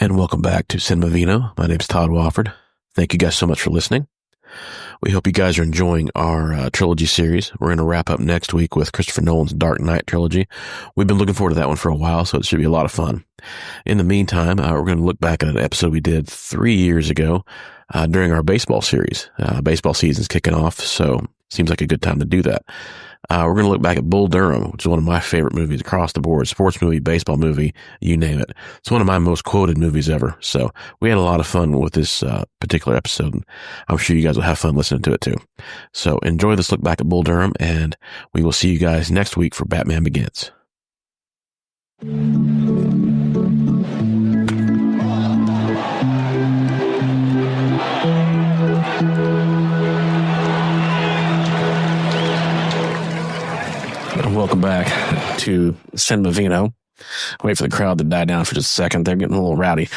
And welcome back to Cinema Vino. My name's Todd Wofford. Thank you guys so much for listening. We hope you guys are enjoying our Trilogy Series. We're going to wrap up next week with Christopher Nolan's Dark Knight trilogy. We've been looking forward to that one for a while, so it should be a lot of fun. In the meantime, we're going to look back at an episode we did 3 years ago during our baseball series. Baseball season's kicking off, so seems like a good time to do that. We're going to look back at Bull Durham, which is one of my favorite movies across the board. Sports movie, baseball movie, you name it. It's one of my most quoted movies ever. So we had a lot of fun with this particular episode. And I'm sure you guys will have fun listening to it too. So enjoy this look back at Bull Durham, and we will see you guys next week for Batman Begins. Welcome back to Cinema Vino. Wait for the crowd to die down for just a second. They're getting a little rowdy.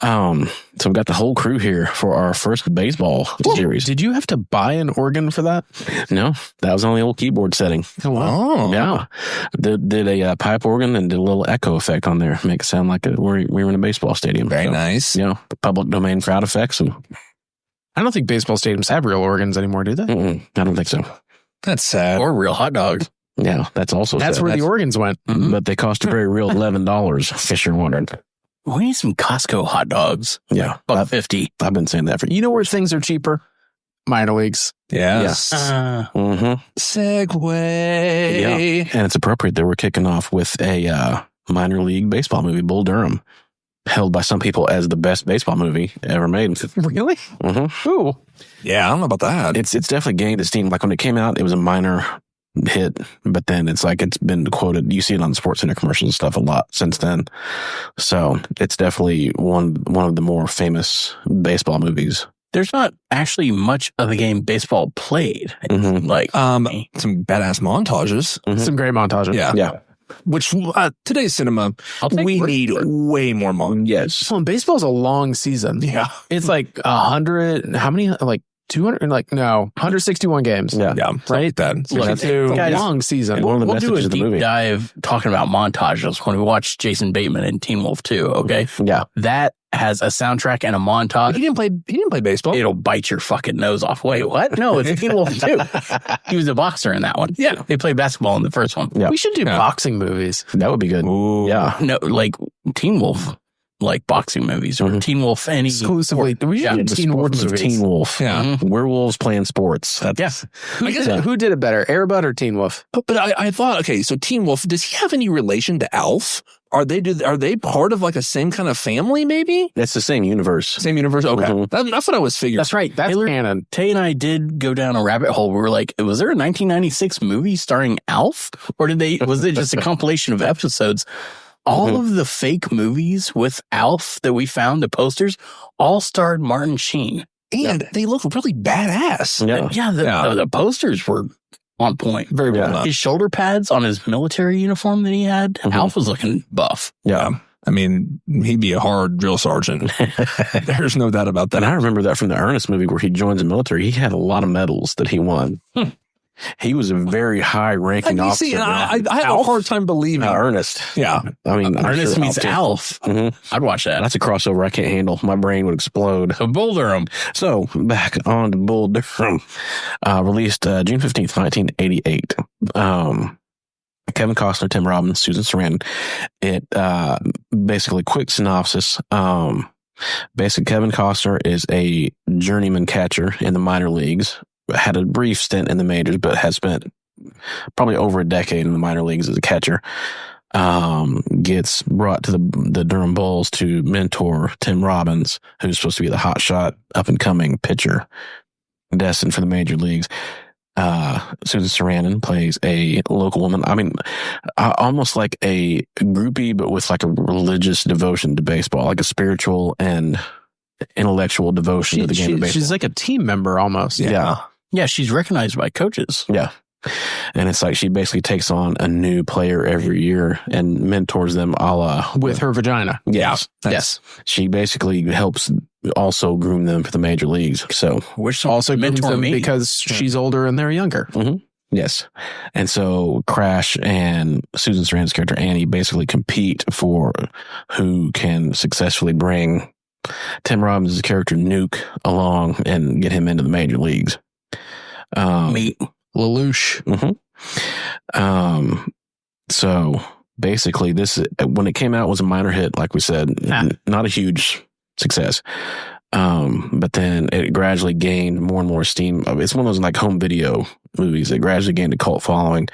So we've got the whole crew here for our first baseball series. Did you have to buy an organ for that? No, that was on the old keyboard setting. Oh, wow. Yeah. Did a pipe organ and did a little echo effect on there. Make it sound like we were in a baseball stadium. Very nice. You know, the public domain crowd effects. And I don't think baseball stadiums have real organs anymore, do they? I don't think so. That's sad. Or real hot dogs. Yeah, that's also That's sad. where the organs went. But they cost a very real $11, in case you're wondering. We need some Costco hot dogs. Yeah. $1.50. I've been saying that for You know where things are cheaper? Minor leagues. Yes. Mm-hmm. Segue. Yeah. And it's appropriate that we're kicking off with a minor league baseball movie, Bull Durham, held by some people as the best baseball movie ever made. Really? Mm-hmm. Ooh. Yeah, I don't know about that. It's definitely gained esteem. Like when it came out, it was a minor hit, but then it's like it's been quoted. You see it on SportsCenter commercials and stuff a lot since then. So it's definitely one of the more famous baseball movies. There's not actually much of the game baseball played. Mm-hmm. Like, some badass montages. Mm-hmm. Some great montages. Yeah. Which today's cinema, we need way more montages. Yes. So baseball's a long season. Yeah. It's like 100, how many? Like 200, like no, 161 games. Yeah. Right? That. Look, It's a guys, long season. One of the we'll do messages a of the deep movie. dive talking about montages when we watch Jason Bateman in Teen Wolf 2, okay? Yeah. That has a soundtrack and a montage. He didn't play baseball. It'll bite your fucking nose off. Wait, what? No, it's Teen Wolf 2. He was a boxer in that one. Yeah. They played basketball in the first one. Yeah. We should do boxing movies. That would be good. Ooh. Yeah. No, like Teen Wolf, like boxing movies, or Teen Wolf any Exclusively. We should do The Teen Wolf sports of movies. Teen Wolf. Yeah. Werewolves playing sports. Yes. Who did it better, Air Bud or Teen Wolf? But I thought, okay, so Teen Wolf, does he have any relation to Alf? Are they part of like a same kind of family, maybe? It's the same universe. Same universe? Okay. Mhm. That's what I was figuring. That's right. That's Taylor- canon. Tay and I did go down a rabbit hole. We were like, was there a 1996 movie starring Alf? Or was it just a compilation of episodes? All of the fake movies with Alf that we found, the posters, all starred Martin Sheen. And they look really badass. Yeah. The posters were on point. Very well done. His shoulder pads on his military uniform that he had, Alf was looking buff. Yeah. I mean, he'd be a hard drill sergeant. There's no doubt about that. And I remember that from the Ernest movie where he joins the military. He had a lot of medals that he won. He was a very high-ranking officer. See, I have a hard time believing. Ernest. Yeah. I mean, I'm Ernest sure meets Alf. I'd watch that. That's a crossover I can't handle. My brain would explode. So Bull Durham. So, back on to Bull Durham. Released June 15th, 1988. Kevin Costner, Tim Robbins, Susan Sarandon. It basically, quick synopsis. Basically, Kevin Costner is a journeyman catcher in the minor leagues. Had a brief stint in the majors, but has spent probably over a decade in the minor leagues as a catcher. Gets brought to the Durham Bulls to mentor Tim Robbins, who's supposed to be the hotshot, up-and-coming pitcher destined for the major leagues. Susan Sarandon plays a local woman. I mean, almost like a groupie, but with like a religious devotion to baseball, like a spiritual and intellectual devotion to the game of baseball. She's like a team member almost. Yeah. Yeah, she's recognized by coaches. Yeah. And it's like she basically takes on a new player every year and mentors them a la... With her vagina. Yes. Yes. She basically helps also groom them for the major leagues. So, Which Also mentor mentor me because she's older and they're younger. Yes. And so Crash and Susan Sarandon's character Annie basically compete for who can successfully bring Tim Robbins' character Nuke along and get him into the major leagues. Meet Lelouch. So basically this, when it came out, was a minor hit, like we said, not a huge success. But then it gradually gained more and more steam. It's one of those like home video movies. It gradually gained a cult following,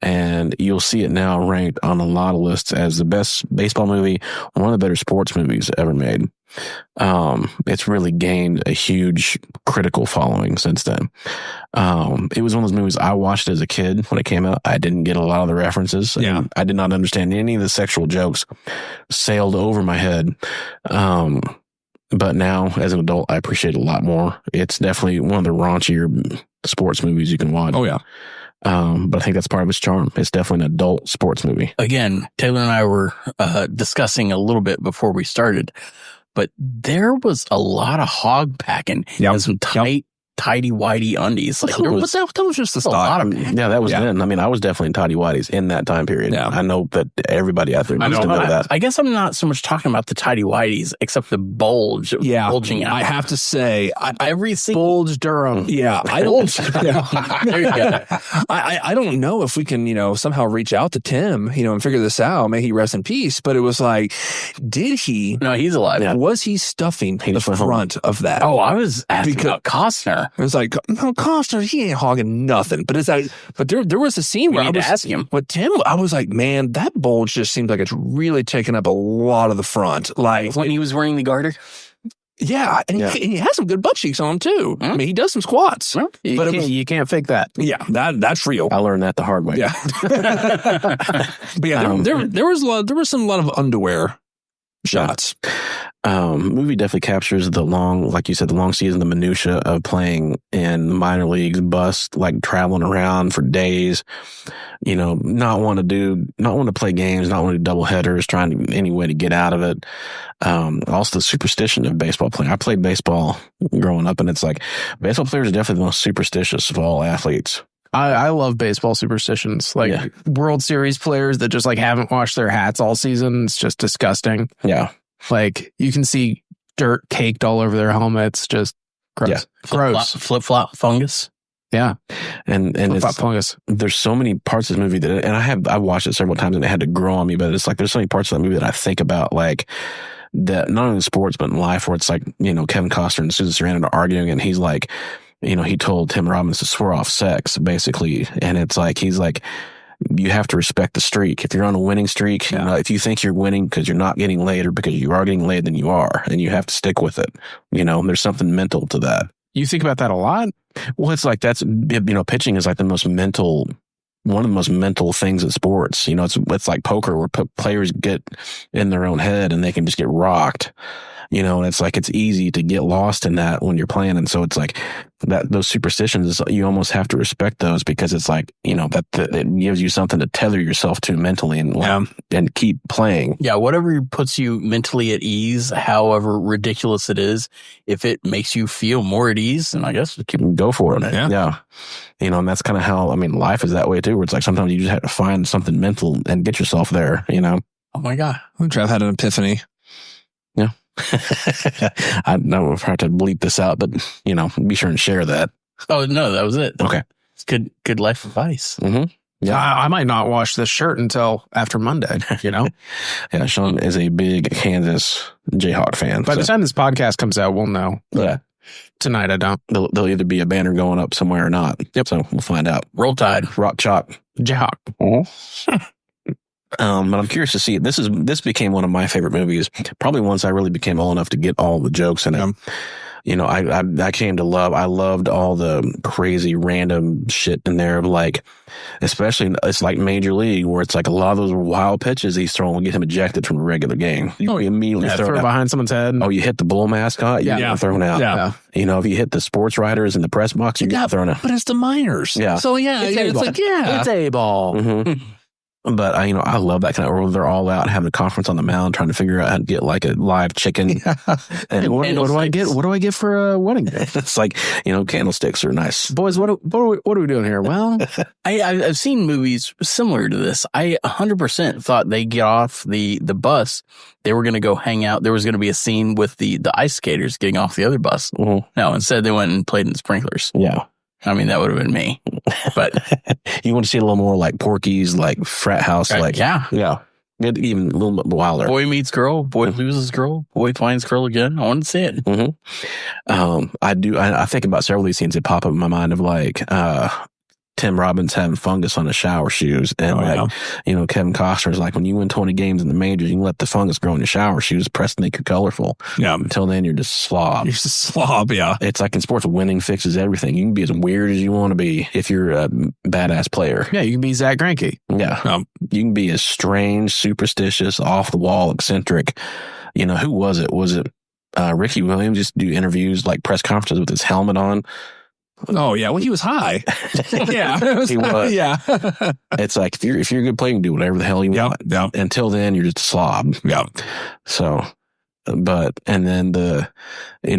and you'll see it now ranked on a lot of lists as the best baseball movie, one of the better sports movies ever made. It's really gained a huge critical following since then. It was one of those movies I watched as a kid when it came out. I didn't get a lot of the references. Yeah. I did not understand any of the sexual jokes, sailed over my head. But now, as an adult, I appreciate it a lot more. It's definitely one of the raunchier sports movies you can watch. Oh, yeah. But I think that's part of its charm. It's definitely an adult sports movie. Again, Taylor and I were discussing a little bit before we started, but there was a lot of hog packing and some tighty-whitey undies. Like, That was just the a lot style. of Yeah, that was then. I mean, I was definitely in tidy whities in that time period. Yeah. I know that everybody out there needs to know that. I guess I'm not so much talking about the tighty whities, except the bulge, bulging out. I have to say, Everything. Bulge Durham. I don't. There you go. I don't know if we can, somehow reach out to Tim, and figure this out. May he rest in peace. But it was like, did he? No, he's alive. Yeah. Was he stuffing the just went home. front of that? Oh, I was asking about Costner. It was like, no, Costner, he ain't hogging nothing. But it's like, but there was a scene where I need to was ask him. But Tim, I was like, man, that bulge just seems like it's really taking up a lot of the front. Like When he was wearing the garter? yeah, and he has some good butt cheeks on him too. I mean, he does some squats. But You can't fake that. yeah, that's real. I learned that the hard way. Yeah, but yeah, there was a lot of underwear shots. Movie definitely captures the long, like you said, the long season, the minutia of playing in the minor leagues, like traveling around for days, not want to play games, not want to do double headers, trying any way to get out of it. Also the superstition of baseball playing. I played baseball growing up, and it's like baseball players are definitely the most superstitious of all athletes. I love baseball superstitions. Like World Series players that just like haven't washed their hats all season. It's just disgusting. Yeah. Like you can see dirt caked all over their helmets. Just gross. Yeah. Gross. Flip-flop fungus. Yeah. And Flip-flop fungus. there's so many parts of this movie that, and I watched it several times and it had to grow on me, but it's like, there's so many parts of that movie that I think about, like, that not only in sports, but in life, where it's like, Kevin Costner and Susan Sarandon are arguing, and he's like, he told Tim Robbins to swear off sex, basically. And it's like, he's like, you have to respect the streak. If you're on a winning streak, if you think you're winning because you're not getting laid or because you are getting laid, then you are, and you have to stick with it. There's something mental to that. You think about that a lot? Well, it's like pitching is like one of the most mental things in sports. It's like poker, where players get in their own head and they can just get rocked. And it's like, it's easy to get lost in that when you're playing. And so it's like that, those superstitions, you almost have to respect those, because it's like, that it gives you something to tether yourself to mentally and keep playing. Yeah, whatever puts you mentally at ease, however ridiculous it is, if it makes you feel more at ease, then I guess Go for it. Yeah. And that's kind of how, life is that way too, where it's like sometimes you just have to find something mental and get yourself there, Oh my God. Trev had an epiphany. Yeah. I know if I have to bleep this out, but be sure and share that. Oh, no, that was it. Okay. It's good life advice. Mm-hmm. Yeah. I might not wash this shirt until after Monday, Yeah, Sean is a big Kansas Jayhawk fan. By the time this podcast comes out, we'll know. Yeah. Tonight I don't. There'll either be a banner going up somewhere or not. Yep. So we'll find out. Roll Tide. Rock chalk. Jayhawk. But I'm curious to see. This became one of my favorite movies. Probably once I really became old enough to get all the jokes in it. I came to love. I loved all the crazy random shit in there. Like, especially it's like Major League, where it's like a lot of those wild pitches he's throwing will get him ejected from a regular game. You immediately throw it behind someone's head. Oh, you hit the bull mascot, you get thrown out. Yeah. If you hit the sports writers in the press box, you get thrown out. But it's the minors. Yeah. So it's like, It's A-ball. Mm-hmm. But I love that kind of where they're all out having a conference on the mound trying to figure out how to get like a live chicken. And what do I get? What do I get for a wedding day? It's like, candlesticks are nice. Boys, what are we doing here? Well, I've seen movies similar to this. I 100% thought they get off the bus. They were going to go hang out. There was going to be a scene with the ice skaters getting off the other bus. Mm-hmm. No, instead they went and played in sprinklers. Yeah. I mean, that would have been me. But you want to see a little more like Porky's, like frat house, like yeah. Get even a little bit wilder. Boy meets girl, boy loses girl, boy finds girl again. I want to see it. Mm-hmm. I think about several of these scenes that pop up in my mind of like Tim Robbins having fungus on his shower shoes, and Kevin Costner's like, when you win 20 games in the majors, you can let the fungus grow in your shower shoes, press to make it colorful. Yeah. Until then, you're just slob. You're just a slob. Yeah. It's like in sports, winning fixes everything. You can be as weird as you want to be if you're a badass player. yeah, you can be Zach Greinke. Yeah. You can be as strange, superstitious, off the wall, eccentric. Who was it? Was it Ricky Williams just do interviews, like press conferences with his helmet on? Oh yeah, when he was high. Yeah, he was. Yeah, it's like if you're a good player, you can do whatever the hell you want. Yeah. Until then, you're just a slob. Yeah. So, and then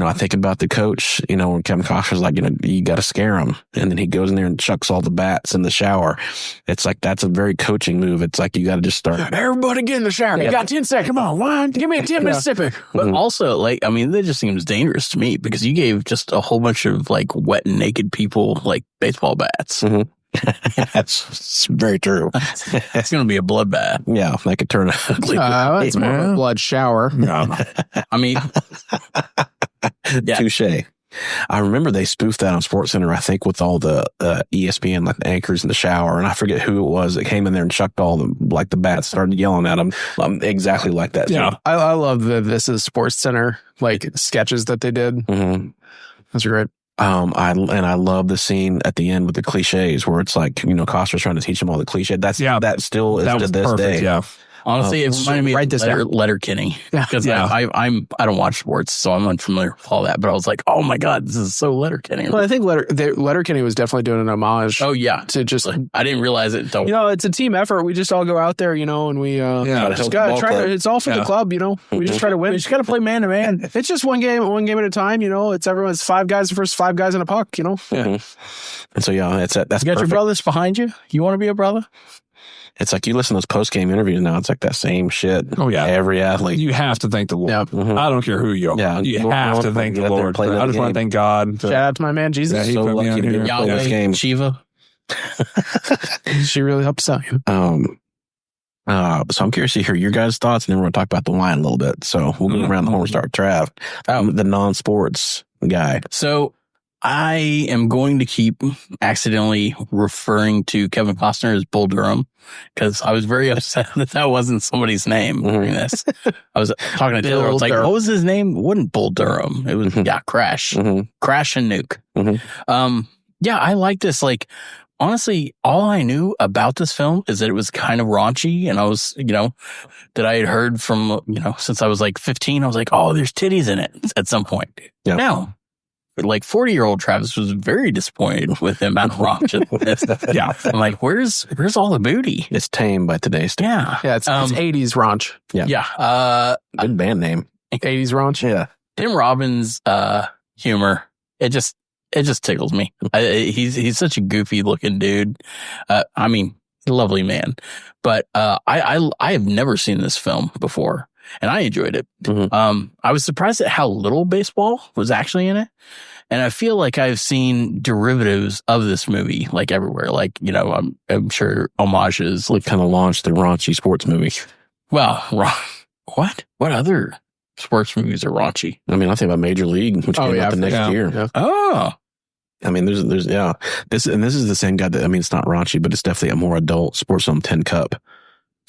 I think about the coach. When Kevin Costner's like, you got to scare him, and then he goes in there and chucks all the bats in the shower. It's like that's a very coaching move. It's like you got to just start. Everybody get in the shower. You got 10 seconds. Come on, one. Give me a 10 Mississippi. But also, that just seems dangerous to me because you gave just a whole bunch of like wet and naked people like baseball bats. Mm-hmm. That's very true. It's going to be a bloodbath. Yeah, that could turn ugly. It's more of a blood shower. I mean, touche. I remember they spoofed that on SportsCenter, I think, with all the ESPN like the anchors in the shower, and I forget who it was that came in there and chucked all the bats, started yelling at them, exactly like that. Yeah, I love the This Is SportsCenter like sketches that they did. Mm-hmm. That's great. I love the scene at the end with the cliches where it's like Costner's trying to teach them all the cliche. That still is to this perfect, day. Yeah. Honestly, it reminded me of Letterkenny. Because I don't watch sports, so I'm unfamiliar with all that. But I was like, oh my God, this is so Letterkenny. Well, I think Letterkenny was definitely doing an homage. Oh, yeah. To just... I didn't realize it. It's a team effort. We just all go out there, and we just got to try to... It's all for the club, We just try to win. We just got to play man to man. It's just one game at a time, It's everyone's 5 guys versus 5 guys in a puck, Yeah. And so, that's you got perfect. your brothers behind you? You want to be a brother? It's like you listen to those post-game interviews now. It's like that same shit. Oh, yeah. Every athlete. You have to thank the Lord. Yeah. Mm-hmm. I don't care who you are. Yeah. You have to thank the Lord. I just want to thank God. Shout out to my man, Jesus. Yeah, he so put me lucky on to be here. able to play this game. Shiva. She really helped us out. So I'm curious to hear your guys' thoughts, and then we're going to talk about the line a little bit. So we'll go around the horn and start Trav, the non-sports guy. So I am going to keep accidentally referring to Kevin Costner as Bull Durham because I was very upset that wasn't somebody's name during this. I was talking to Taylor. I was like, what was his name? It wasn't Bull Durham. It was, Crash. Crash and Nuke. I like this. Like, honestly, all I knew about this film is that it was kind of raunchy, and I was, that I had heard from, since I was like 15, I was like, oh, there's titties in it at some point. Yeah. Now, like 40-year-old Travis was very disappointed with the amount of raunch in this. Yeah. I'm like, where's all the booty? It's tame by today's standards. Yeah. Yeah, it's 80s raunch. Yeah. Yeah. Good band name. 80s raunch. Yeah. Tim Robbins' humor, it just tickles me. He's such a goofy looking dude. Lovely man. But I have never seen this film before, and I enjoyed it. I was surprised at how little baseball was actually in it. And I feel like I've seen derivatives of this movie like everywhere. Like, I'm sure homages. Like kind of launched the raunchy sports movie. Well, what? What other sports movies are raunchy? I think about Major League, which came out the next year. Yeah. Oh. There's this is the same guy that, it's not raunchy, but it's definitely a more adult sports film, 10 Cup.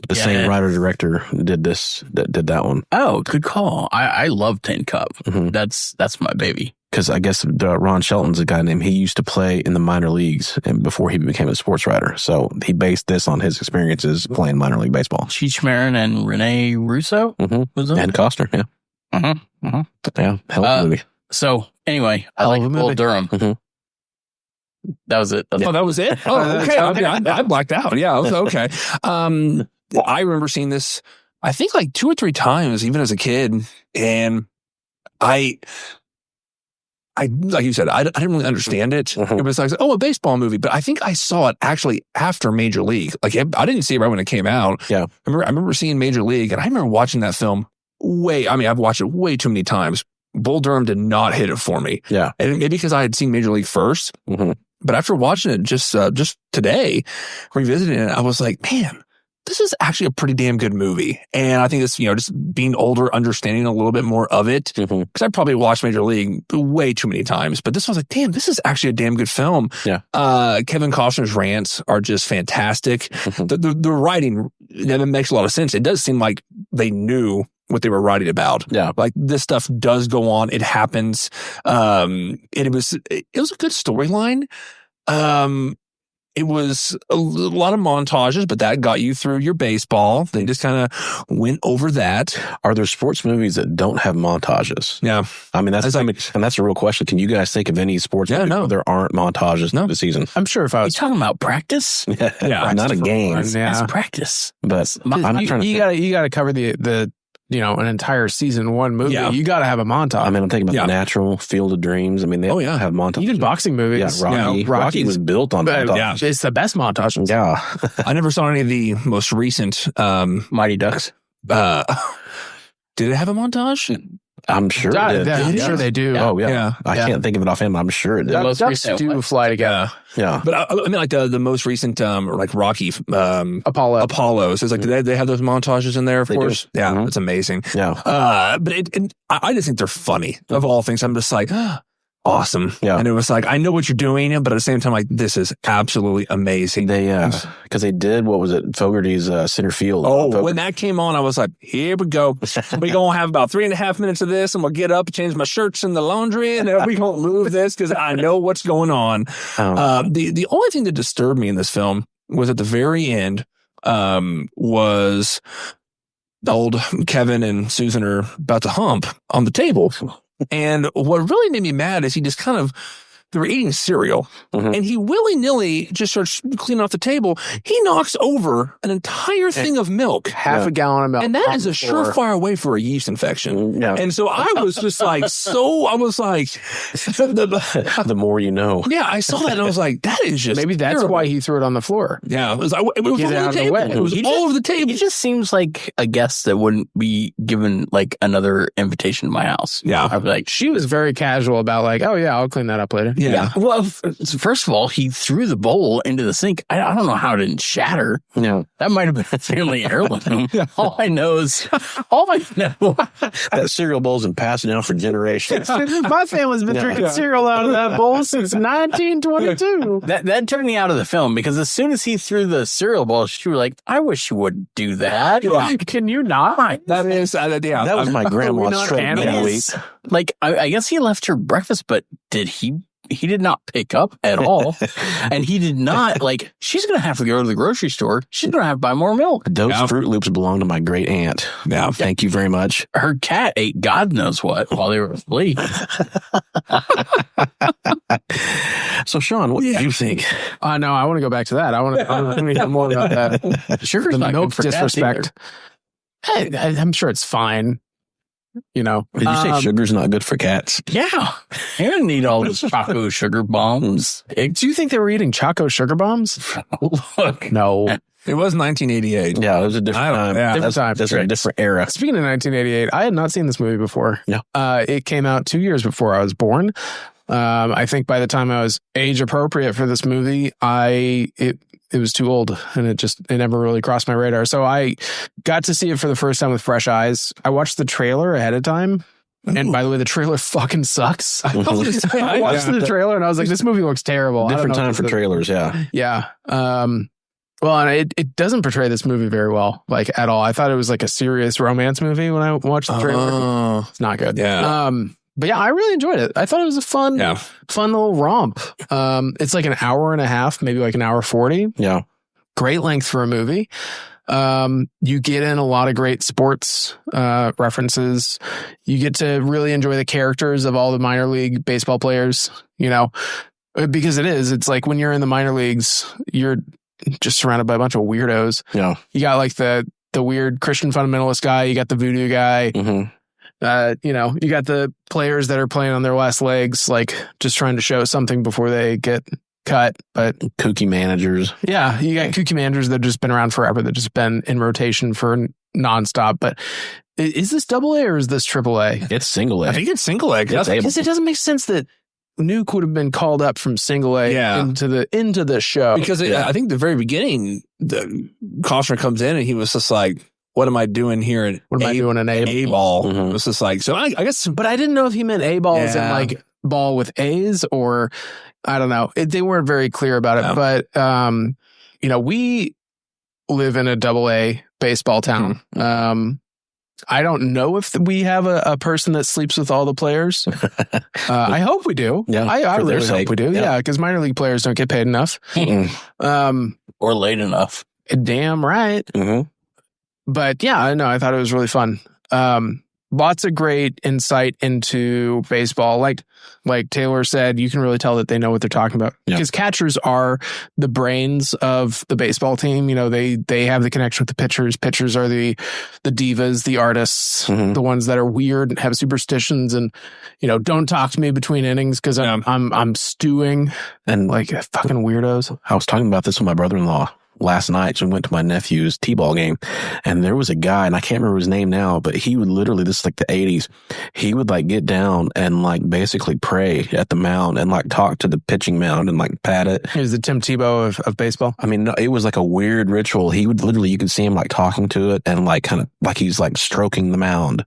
The same writer director did that one. Oh, good call. I love 10 Cup. That's my baby. Because I guess Ron Shelton's a guy named, he used to play in the minor leagues before he became a sports writer. So he based this on his experiences playing minor league baseball. Cheech Marin and Rene Russo was and Costner, yeah. Yeah, hell of a movie. So anyway, I like Bull Durham. That was it. Oh, that was it? Oh, okay. I blacked out. Yeah, I was okay. I remember seeing this, I think like 2 or 3 times, even as a kid. And I like you said, I didn't really understand it. It was like, a baseball movie. But I think I saw it actually after Major League. Like, I didn't see it right when it came out. Yeah. I remember seeing Major League, and I remember watching that film I've watched it way too many times. Bull Durham did not hit it for me. Yeah. And maybe because I had seen Major League first. But after watching it just today, revisiting it, I was like, man, this is actually a pretty damn good movie. And I think it's, just being older, understanding a little bit more of it. Because I probably watched Major League way too many times. But this was like, damn, this is actually a damn good film. Yeah. Kevin Costner's rants are just fantastic. The writing, that makes a lot of sense. It does seem like they knew what they were writing about. Yeah. Like, this stuff does go on. It happens. It was a good storyline. It was a lot of montages, but that got you through your baseball. They just kind of went over that. Are there sports movies that don't have montages? Yeah. I mean, that's a real question. Can you guys think of any sports movie where there aren't montages through the season? I'm sure if I was talking about practice, yeah, not a game. That's practice. But I'm not trying to. You gotta cover the an entire season 1 movie. Yeah. You got to have a montage. I mean, I'm thinking about The Natural, Field of Dreams. I mean, they have montages. Even boxing movies. Yeah, Rocky was built on montages. Yeah. It's the best montage. Yeah. I never saw any of the most recent Mighty Ducks. Did it have a montage? I'm sure it did. I'm sure they do. Oh, yeah. I can't think of it offhand, but I'm sure it did. Ducks do fly together. Yeah. But I mean, like the most recent, like Rocky, Apollos. So it's like, they have those montages in there, of course. Do. Yeah, it's amazing. Yeah. But I just think they're funny. Of all things, I'm just like, awesome. Yeah. And it was like, I know what you're doing, but at the same time, like, this is absolutely amazing. They, because they did, what was it? Fogarty's center field. Oh, when that came on, I was like, here we go. We're going to have about 3.5 minutes of this, and we'll get up and change my shirts in the laundry, and then we're going to move this because I know what's going on. The only thing that disturbed me in this film was at the very end, was old Kevin and Susan are about to hump on the table. And what really made me mad is he just they were eating cereal, and he willy-nilly just starts cleaning off the table. He knocks over an entire thing of milk. Half a gallon of milk. And that is a surefire way for a yeast infection. Yeah. And so I was just like, the more you know. Yeah, I saw that and I was like, that is just maybe that's terrible. why he threw it on the floor. Yeah, it was all over the table. It was all over the table. He just seems like a guest that wouldn't be given like another invitation to my house. Yeah. I'd be like, she was very casual about like, oh yeah, I'll clean that up later. Yeah. Well, first of all, he threw the bowl into the sink. I don't know how it didn't shatter. Yeah. That might have been a family heirloom. All I know that cereal bowl's been passed down for generations. My family's been drinking cereal out of that bowl since 1922. That took me out of the film because as soon as he threw the cereal bowl, she was like, I wish you would do that. Yeah. Can you not? That is, that was my grandma's shredded. Like, I guess he left her breakfast, but he did not pick up at all. And he did not, like, she's going to have to go to the grocery store. She's going to have to buy more milk. Those Fruit Loops belong to my great aunt. Yeah. Thank you very much. Her cat ate God knows what while they were asleep. So, Sean, what do you think? No, I want to go back to that. I want to hear more about that. Sugar's the not milk good for disrespect. I'm sure it's fine. You know, did you say sugar's not good for cats? Yeah, you don't need all those Choco sugar bombs. Do you think they were eating Choco sugar bombs? Look, no. It was 1988. Yeah, it was a different time. Yeah. Different time. That's a different era. Speaking of 1988, I had not seen this movie before. No. It came out 2 years before I was born. I think by the time I was age appropriate for this movie, it was too old and it never really crossed my radar. So I got to see it for the first time with fresh eyes. I watched the trailer ahead of time. And by the way, the trailer fucking sucks. I watched the trailer and I was like, this movie looks terrible. Different time for trailers. Yeah. Yeah. Well, and it doesn't portray this movie very well, like at all. I thought it was like a serious romance movie when I watched the trailer. It's not good. Yeah. But yeah, I really enjoyed it. I thought it was a fun little romp. It's like an hour and a half, maybe like an hour 40. Yeah. Great length for a movie. You get in a lot of great sports references. You get to really enjoy the characters of all the minor league baseball players. You know, Because it is. It's like when you're in the minor leagues, you're just surrounded by a bunch of weirdos. Yeah. You got like the weird Christian fundamentalist guy. You got the voodoo guy. Mm-hmm. You got the players that are playing on their last legs, like just trying to show something before they get cut. But kooky managers. Yeah, you got kooky managers that have just been around forever, that just been in rotation for nonstop. But is this double A or is this triple A? It's single A. I think it's single A. Because it doesn't make sense that Nuke would have been called up from single A into the show. Because I think the very beginning, Costner comes in and he was just like, what am I doing here? What am I doing an A ball? Mm-hmm. It was just like, so I guess. But I didn't know if he meant A ball as in like ball with A's, or I don't know. They weren't very clear about it. But, we live in a double A baseball town. Mm-hmm. I don't know if we have a person that sleeps with all the players. I hope we do. Yeah, I really hope we do. Yeah, because minor league players don't get paid enough. Or late enough. Damn right. Mm-hmm. But yeah, I know. I thought it was really fun. Lots of great insight into baseball. Like Taylor said, you can really tell that they know what they're talking about. Yeah. Because catchers are the brains of the baseball team. They have the connection with the pitchers. Pitchers are the divas, the artists, the ones that are weird and have superstitions and, don't talk to me between innings because I'm stewing and like fucking weirdos. I was talking about this with my brother-in-law last night. So we went to my nephew's t-ball game, and there was a guy, and I can't remember his name now, but he would literally, this is like the 80s, he would like get down and like basically pray at the mound and like talk to the pitching mound and like pat it. He was the Tim Tebow of baseball. I mean, it was like a weird ritual. He would literally, you could see him like talking to it and like kind of like he's like stroking the mound.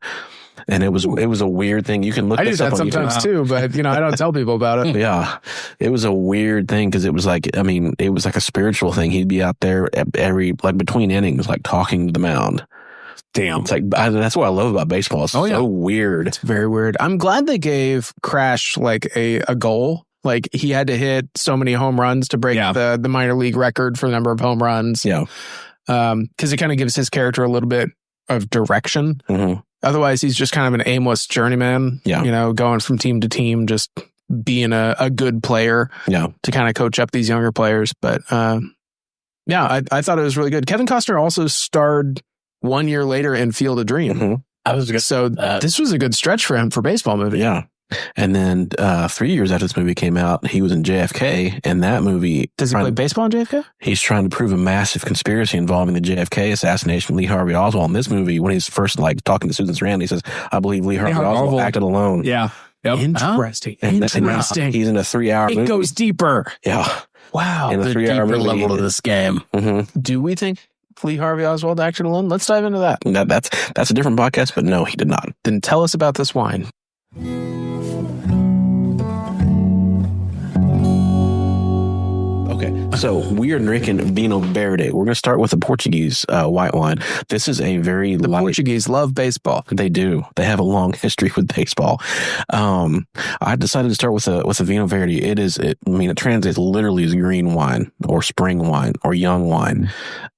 And it was a weird thing. You can look. I do that sometimes too, but I don't tell people about it. Yeah, it was a weird thing because it was like, it was like a spiritual thing. He'd be out there between innings, like talking to the mound. Damn, it's like that's what I love about baseball. It's so weird. It's very weird. I'm glad they gave Crash like a goal. Like he had to hit so many home runs to break the minor league record for the number of home runs. Yeah, because it kind of gives his character a little bit of direction. Mm-hmm. Otherwise, he's just kind of an aimless journeyman, going from team to team, just being a good player to kind of coach up these younger players. But I thought it was really good. Kevin Costner also starred 1 year later in Field of Dream. Mm-hmm. This was a good stretch for him for baseball movie. Yeah. And then 3 years after this movie came out, he was in JFK. And that movie... Does he play baseball in JFK? He's trying to prove a massive conspiracy involving the JFK assassination of Lee Harvey Oswald. In this movie, when he's first like talking to Susan Sarandon, he says, I believe Lee Harvey Oswald acted alone. Yeah. Yep. Interesting. Interesting. He's in a 3-hour movie. It goes deeper. Yeah. Wow. In a 3-hour movie. Level of this game. Mm-hmm. Do we think Lee Harvey Oswald acted alone? Let's dive into that. That's a different podcast, but no, he did not. Then tell us about this wine. Okay, so we are drinking Vinho Verde. We're going to start with a Portuguese white wine. This is a very light... Portuguese love baseball. They do. They have a long history with baseball. I decided to start with a Vinho Verde. It translates literally as green wine or spring wine or young wine.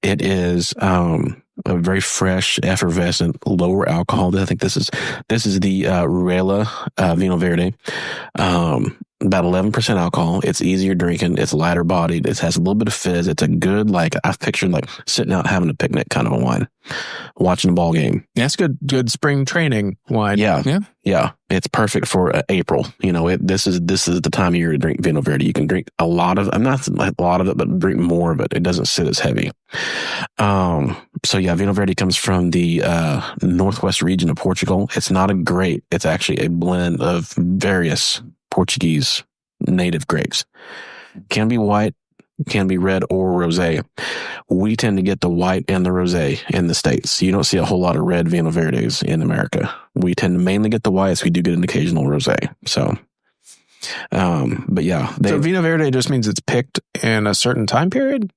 It is a very fresh, effervescent, lower alcohol. I think this is the Ruela Vinho Verde. About 11% alcohol. It's easier drinking. It's lighter bodied. It has a little bit of fizz. It's a good, I've pictured sitting out having a picnic kind of a wine, watching a ball game. That's good spring training wine. Yeah. It's perfect for April. This is the time of year to drink Vinho Verde. You can drink a lot of, not a lot of it, but drink more of it. It doesn't sit as heavy. Vinho Verde comes from the northwest region of Portugal. It's not a grape. It's actually a blend of various Portuguese native grapes. Can be white, can be red or rosé. We tend to get the white and the rosé in the States. You don't see a whole lot of red Vinho Verdes in America. We tend to mainly get the whites. We do get an occasional rosé. So, but yeah. So Vinho Verde just means it's picked in a certain time period?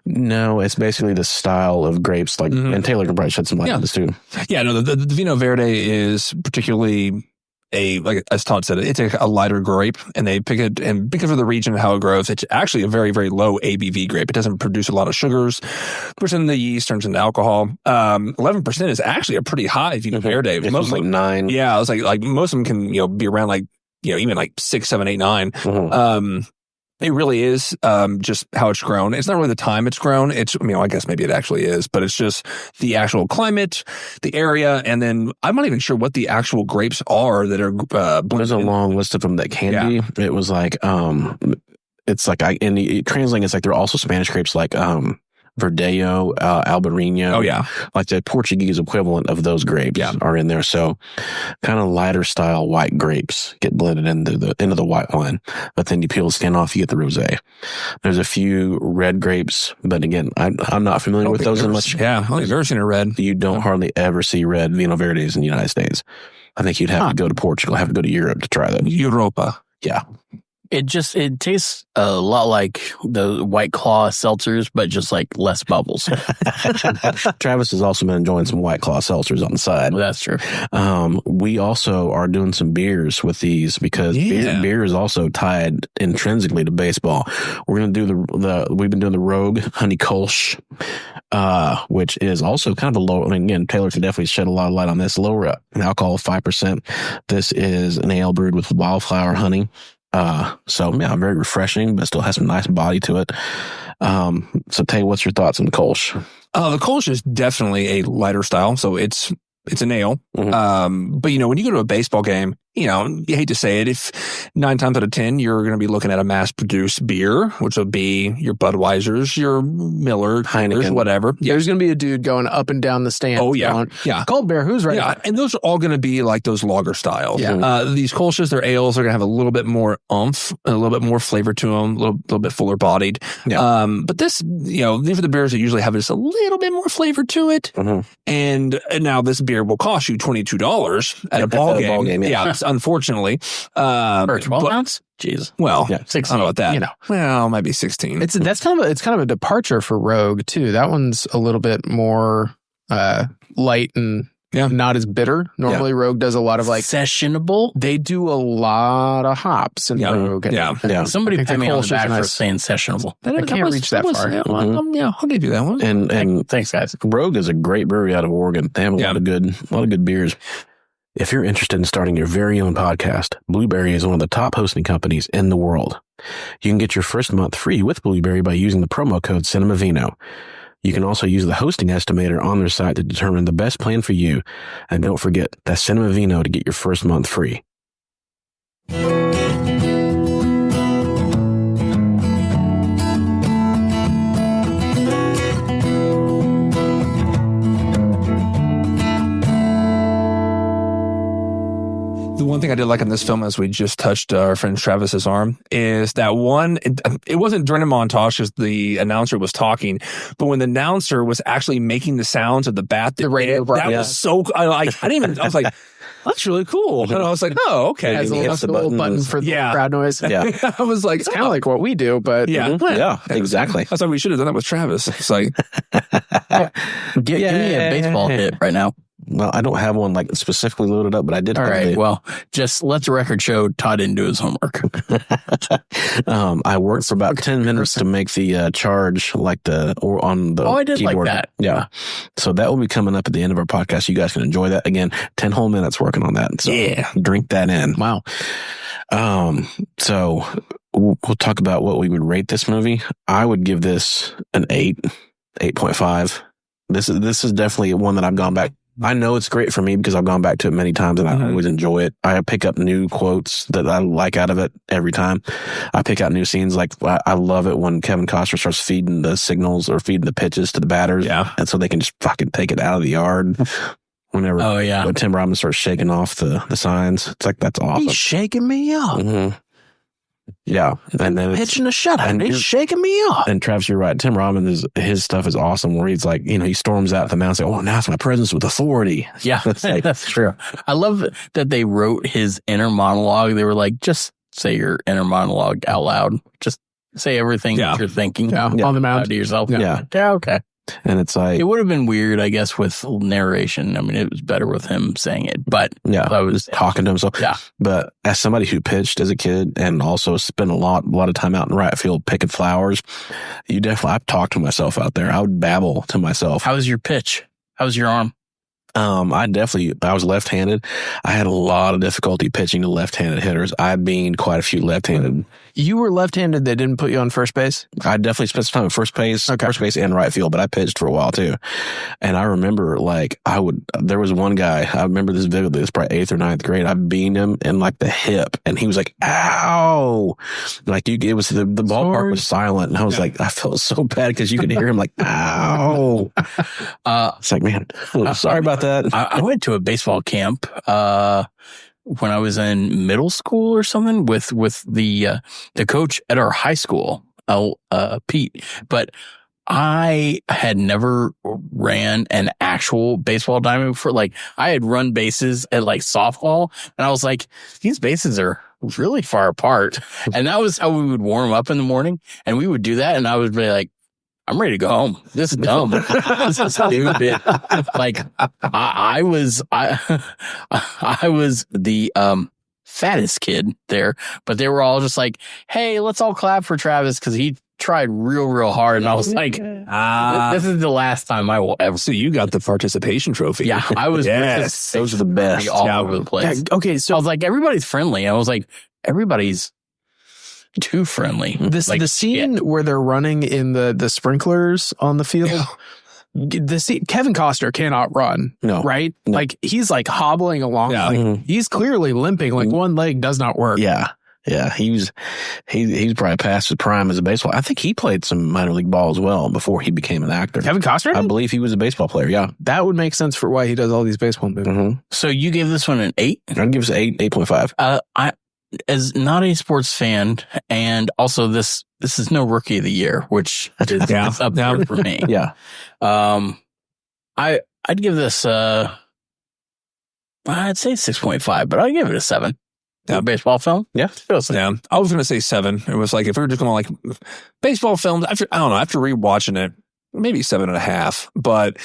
No, it's basically the style of grapes. And Taylor can probably shed some light on this too. Yeah, no, the Vinho Verde is particularly as Todd said, it's a lighter grape, and they pick it, and because of the region and how it grows, it's actually a very, very low ABV grape. It doesn't produce a lot of sugars. Percent the yeast turns into alcohol. 11% is actually a pretty high Vinho Verde. It's most 9. Yeah, it's like most of them can be around even 6, 7, 8, 9. It really is just how it's grown. It's not really the time it's grown. It's, I guess maybe it actually is, but it's just the actual climate, the area, and then I'm not even sure what the actual grapes are that are There's a long list of them that can be. It was like, it's like, translating, it's like there are also Spanish grapes like Verdejo, Albarino. Oh, yeah. Like the Portuguese equivalent of those grapes are in there. So kind of lighter style white grapes get blended into the white wine. But then you peel the skin off, you get the rosé. There's a few red grapes, but again, I'm not familiar with those as much. Yeah, I don't think I've ever seen a red. You don't hardly ever see red Vino Verdes in the United States. I think you'd have to go to Portugal, have to go to Europe to try them. Europa. Yeah. It tastes a lot like the White Claw seltzers, but just like less bubbles. Travis has also been enjoying some White Claw seltzers on the side. Well, that's true. We also are doing some beers with these because beer is also tied intrinsically to baseball. We're going to do we've been doing the Rogue Honey Kolsch, which is also kind of a low. Again, Taylor can definitely shed a lot of light on this. Lower alcohol, 5%. This is an ale brewed with wildflower honey. Very refreshing, but still has some nice body to it. So Tay, what's your thoughts on the Kolsch? The Kolsch is definitely a lighter style, so it's an ale. Mm-hmm. But when you go to a baseball game, you hate to say it, if 9 times out of 10 you're going to be looking at a mass-produced beer, which will be your Budweisers, your Miller, Heineken, whatever. Yeah, there's going to be a dude going up and down the stand. Oh yeah, Cold beer, who's right? Yeah, and those are all going to be like those lager styles. Yeah. These Kolsch's, their ales are going to have a little bit more oomph, a little bit more flavor to them, a little bit fuller bodied. Yeah. But this, these are the beers that usually have just a little bit more flavor to it. Mm-hmm. And now this beer will cost you $22 at a ball game. Yeah, unfortunately. For a 12 ounce? Jeez. Well, 16. I don't know about that. Well, it might be 16. It's kind of a departure for Rogue too. That one's a little bit more light and not as bitter. Normally Rogue does a lot of like sessionable. They do a lot of hops in Rogue. Yeah. Somebody pay me on the back for saying sessionable. I can't reach that far. I'll give you that one. And thanks, guys. Rogue is a great brewery out of Oregon. They have a lot of good beers. If you're interested in starting your very own podcast, Blueberry is one of the top hosting companies in the world. You can get your first month free with Blueberry by using the promo code CinemaVino. You can also use the hosting estimator on their site to determine the best plan for you. And don't forget, that's CinemaVino to get your first month free. The one thing I did like in this film, as we just touched our friend Travis's arm, is that it wasn't during a montage because the announcer was talking, but when the announcer was actually making the sounds of the bat, the radio, that was so, I was like, that's really cool. And I was like, oh, okay. It has a little button for the crowd noise. Yeah. I was like, it's kind of like what we do, but yeah, exactly. That's why we should have done that with Travis. It's like, give me a baseball hit right now. Well, I don't have one like specifically loaded up, but I did. All right. Well, just let the record show Todd didn't do his homework. I worked for about 10 minutes to make the charge on the I did keyboard. Like that. Yeah. So that will be coming up at the end of our podcast. You guys can enjoy that. Again, 10 whole minutes working on that. So drink that in. Wow. So we'll talk about what we would rate this movie. I would give this an 8.5. This is definitely one that I've gone back. I know it's great for me because I've gone back to it many times and I always enjoy it. I pick up new quotes that I like out of it every time. I pick out new scenes. Like I love it when Kevin Costner starts feeding the signals or feeding the pitches to the batters. Yeah. And so they can just fucking take it out of the yard. Whenever when Tim Robbins starts shaking off the signs. It's like, that's awesome. He's shaking me up. Mm-hmm. Yeah. And then pitching a shutout and he's shaking me up. And Travis, you're right. Tim Robbins, his stuff is awesome where he's like, he storms out the mound and say, now it's my presence with authority. Yeah, that's true. I love that they wrote his inner monologue. They were like, just say your inner monologue out loud. Just say everything that you're thinking on the mound to yourself. Yeah. Okay. And it's like, it would have been weird, I guess, with narration. I mean, it was better with him saying it, but I was talking to himself. Yeah. But as somebody who pitched as a kid and also spent a lot of time out in right field picking flowers, I've talked to myself out there. I would babble to myself. How was your pitch? How was your arm? I was left-handed. I had a lot of difficulty pitching to left-handed hitters. I beaned quite a few left-handed. You were left-handed. They didn't put you on first base? I definitely spent some time at first base and right field, but I pitched for a while too. And I remember there was one guy, I remember this vividly, it was probably 8th or 9th grade. I beaned him in like the hip and he was like, ow. Like it was the ballpark was silent. And I was like, I felt so bad because you could hear him like, ow. It's like, man, sorry about that. I went to a baseball camp, when I was in middle school or something with the coach at our high school, Pete, but I had never ran an actual baseball diamond before. Like I had run bases at like softball and I was like, these bases are really far apart. And that was how we would warm up in the morning and we would do that. And I would be like, I'm ready to go home. This is dumb. This is stupid. Like I was the fattest kid there, but they were all just like, "Hey, let's all clap for Travis because he tried real hard." And I was like, "This is the last time I will ever." So you got the participation trophy. Yeah, I was. Yes, those are the best. All over the place. Yeah, okay, so I was like, everybody's friendly. I was like, everybody's too friendly. The scene where they're running in the sprinklers on the field. Kevin Costner cannot run. No. Right? No. Like he's like hobbling along. Yeah. Like, he's clearly limping. Like one leg does not work. Yeah. Yeah. He's probably past his prime as a baseball. I think he played some minor league ball as well before he became an actor. Kevin Costner? I believe he was a baseball player. Yeah. That would make sense for why he does all these baseball movies. Mm-hmm. So you gave this one an 8? I'd give it 8.5. As not a sports fan, and also this is no rookie of the year, which is it's up there for me. Yeah. I'd give this I'd say 6.5, but I'd give it a 7. Yeah. A baseball film? Yeah. Yeah. I was going to say 7. It was like, if we were just going to like baseball films, after rewatching it, maybe 7.5, but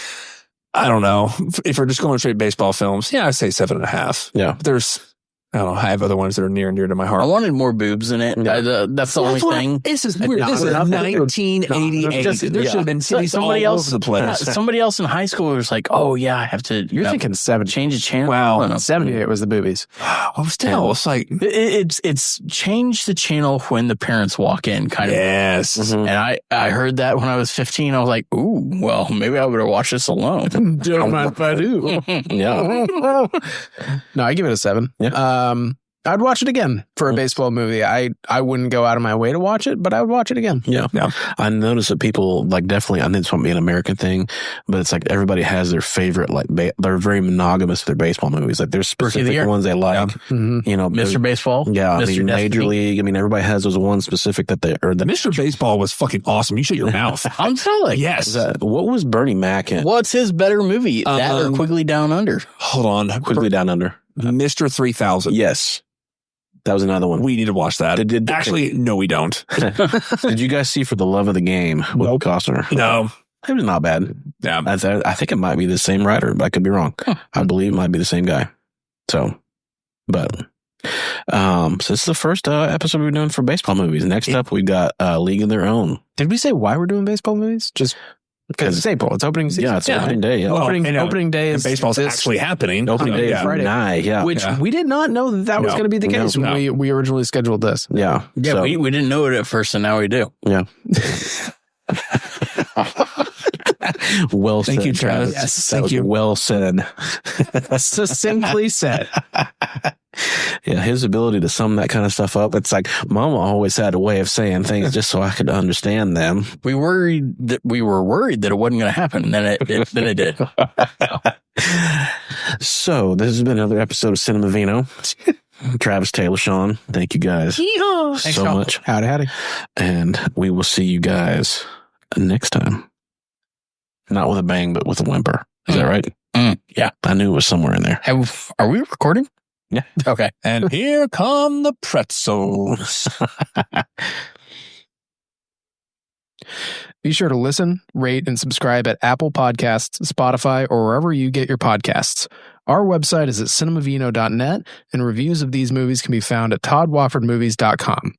I don't know. If we're just going straight baseball films, yeah, I'd say 7.5. Yeah. But I don't know. I have other ones that are near and dear to my heart. I wanted more boobs in it. Yeah. That's the only thing. This is weird. This is 1988. There should have been titties all over the place. Somebody else in high school was like, "Oh yeah, I have to." You're thinking 70. Change the channel. Wow. 78 was the boobies. Well, still, it's like it's change the channel when the parents walk in, kind of. yes. Mm-hmm. And I heard that when I was 15. I was like, "Ooh, well, maybe I better watch this alone." Don't mind if I do. Yeah. No, I give it a 7. Yeah. I'd watch it again for a baseball movie. I wouldn't go out of my way to watch it, but I would watch it again. Yeah. I noticed that people like definitely, I think this might be an American thing, but it's like everybody has their favorite, like they're very monogamous with their baseball movies. Like there's specific ones they like, Mm-hmm. you know, Mr. Baseball. Yeah. I Mr. mean, Major Destiny. League. I mean, everybody has those one specific that Mr. Baseball was fucking awesome. You shut your mouth. I'm telling you. Yes. What was Bernie Mac in? What's his better movie? That or Quigley Down Under? Hold on. Quickly Down Under. Mr. 3000. Yes. That was another one. We need to watch that. Actually, no, we don't. Did you guys see For the Love of the Game with Nope. Costner? No. It was not bad. Yeah. I think it might be the same writer, but I could be wrong. I believe it might be the same guy. So, but, so this is the first episode we're doing for baseball movies. Next up, we got League of Their Own. Did we say why we're doing baseball movies? Just because it's April. It's opening season. Yeah, it's opening day. Yeah. Well, opening day is baseball's actually happening. Opening day is Friday. Friday. Yeah. Which we did not know that was No. going to be the case No. when we originally scheduled this. Yeah. Yeah, So, we didn't know it at first, and now we do. yeah. Well said. Thank you, Travis. Yes, That thank was you. well said. Succinctly said. Yeah, his ability to sum that kind of stuff up. It's like Mama always had a way of saying things just so I could understand them. We were worried that it wasn't going to happen, and then it did. So this has been another episode of Cinema Vino. Travis, Taylor, Sean, thank you guys Thanks, so Sean. much. Howdy. And we will see you guys next time. Not with a bang, but with a whimper. Is that right? Yeah. I knew it was somewhere in there. Are we recording? Yeah. Okay. And here come the pretzels. Be sure to listen, rate, and subscribe at Apple Podcasts, Spotify, or wherever you get your podcasts. Our website is at cinemavino.net, and reviews of these movies can be found at toddwoffordmovies.com.